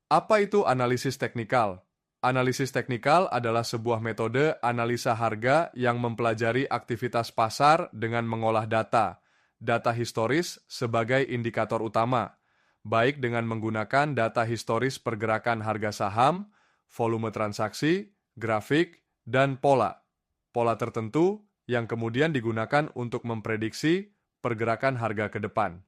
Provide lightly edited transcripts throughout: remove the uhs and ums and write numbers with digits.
Apa itu analisis teknikal? Analisis teknikal adalah sebuah metode analisa harga yang mempelajari aktivitas pasar dengan mengolah data historis sebagai indikator utama, baik dengan menggunakan data historis pergerakan harga saham, volume transaksi, grafik, dan pola. Pola tertentu yang kemudian digunakan untuk memprediksi pergerakan harga ke depan.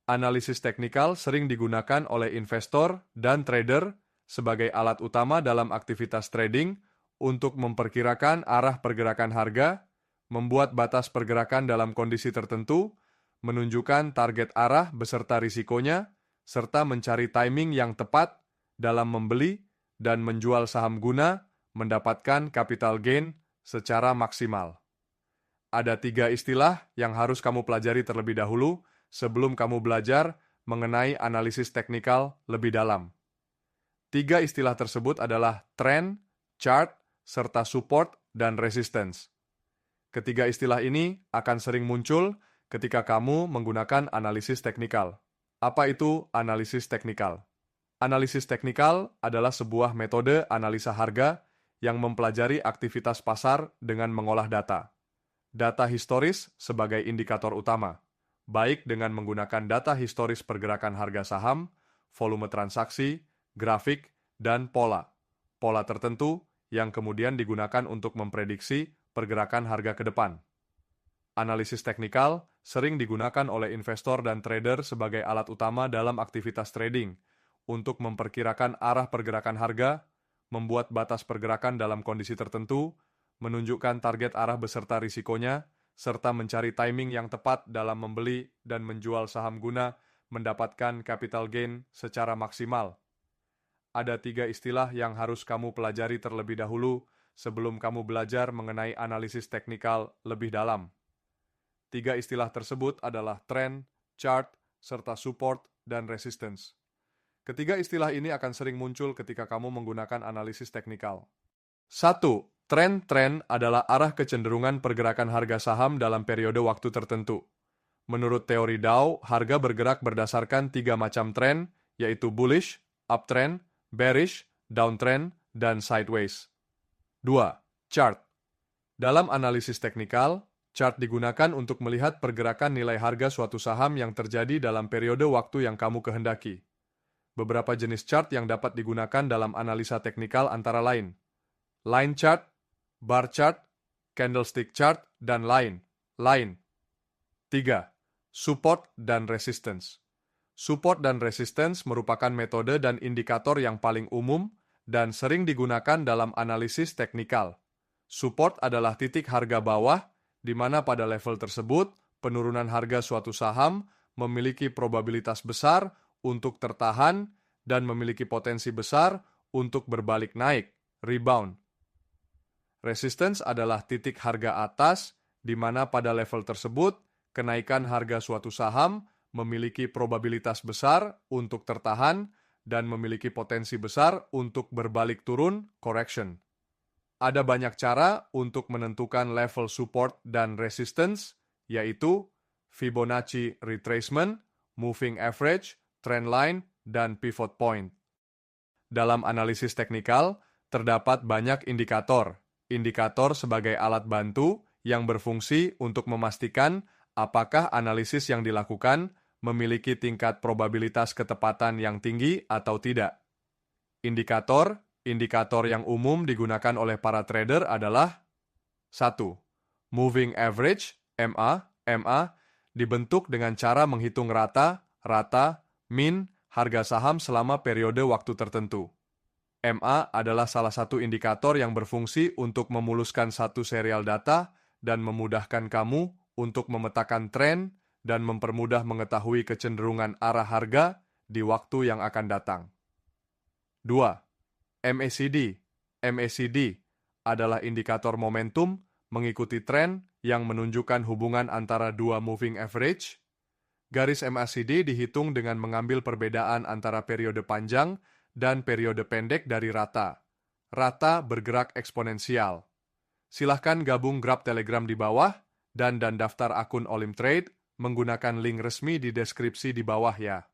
Analisis teknikal sering digunakan oleh investor dan trader sebagai alat utama dalam aktivitas trading untuk memperkirakan arah pergerakan harga, membuat batas pergerakan dalam kondisi tertentu, menunjukkan target arah beserta risikonya, serta mencari timing yang tepat dalam membeli dan menjual saham guna mendapatkan capital gain secara maksimal. Ada 3 istilah yang harus kamu pelajari terlebih dahulu sebelum kamu belajar mengenai analisis teknikal lebih dalam. 3 istilah tersebut adalah trend, chart, serta support dan resistance. Ketiga istilah ini akan sering muncul ketika kamu menggunakan analisis teknikal. Apa itu analisis teknikal? Analisis teknikal adalah sebuah metode analisa harga yang mempelajari aktivitas pasar dengan mengolah data. Data historis sebagai indikator utama, baik dengan menggunakan data historis pergerakan harga saham, volume transaksi, grafik, dan pola. Pola tertentu yang kemudian digunakan untuk memprediksi pergerakan harga ke depan. Analisis teknikal sering digunakan oleh investor dan trader sebagai alat utama dalam aktivitas trading untuk memperkirakan arah pergerakan harga, membuat batas pergerakan dalam kondisi tertentu, menunjukkan target arah beserta risikonya, serta mencari timing yang tepat dalam membeli dan menjual saham guna mendapatkan capital gain secara maksimal. Ada 3 istilah yang harus kamu pelajari terlebih dahulu sebelum kamu belajar mengenai analisis teknikal lebih dalam. 3 istilah tersebut adalah trend, chart, serta support dan resistance. Ketiga istilah ini akan sering muncul ketika kamu menggunakan analisis teknikal. 1. Trend adalah arah kecenderungan pergerakan harga saham dalam periode waktu tertentu. Menurut teori Dow, harga bergerak berdasarkan 3 macam tren, yaitu bullish, uptrend, bearish, downtrend, dan sideways. 2. Chart. Dalam analisis teknikal, chart digunakan untuk melihat pergerakan nilai harga suatu saham yang terjadi dalam periode waktu yang kamu kehendaki. Beberapa jenis chart yang dapat digunakan dalam analisa teknikal antara lain line chart, bar chart, candlestick chart, dan lain. 3. Support dan resistance. Support dan resistance merupakan metode dan indikator yang paling umum dan sering digunakan dalam analisis teknikal. Support adalah titik harga bawah, di mana pada level tersebut, penurunan harga suatu saham memiliki probabilitas besar untuk tertahan dan memiliki potensi besar untuk berbalik naik, rebound. Resistance adalah titik harga atas, di mana pada level tersebut, kenaikan harga suatu saham memiliki probabilitas besar untuk tertahan dan memiliki potensi besar untuk berbalik turun, correction. Ada banyak cara untuk menentukan level support dan resistance, yaitu Fibonacci retracement, moving average, trend line, dan pivot point. Dalam analisis teknikal, terdapat banyak indikator. Indikator sebagai alat bantu yang berfungsi untuk memastikan apakah analisis yang dilakukan memiliki tingkat probabilitas ketepatan yang tinggi atau tidak. Indikator yang umum digunakan oleh para trader adalah 1. Moving average, MA, dibentuk dengan cara menghitung rata, min, harga saham selama periode waktu tertentu. MA adalah salah satu indikator yang berfungsi untuk memuluskan satu serial data dan memudahkan kamu untuk memetakan tren dan mempermudah mengetahui kecenderungan arah harga di waktu yang akan datang. 2. MACD adalah indikator momentum mengikuti tren yang menunjukkan hubungan antara dua moving average. Garis MACD dihitung dengan mengambil perbedaan antara periode panjang dan periode pendek dari rata. Rata bergerak eksponensial. Silahkan gabung grup Telegram di bawah dan daftar akun Olim Trade menggunakan link resmi di deskripsi di bawah ya.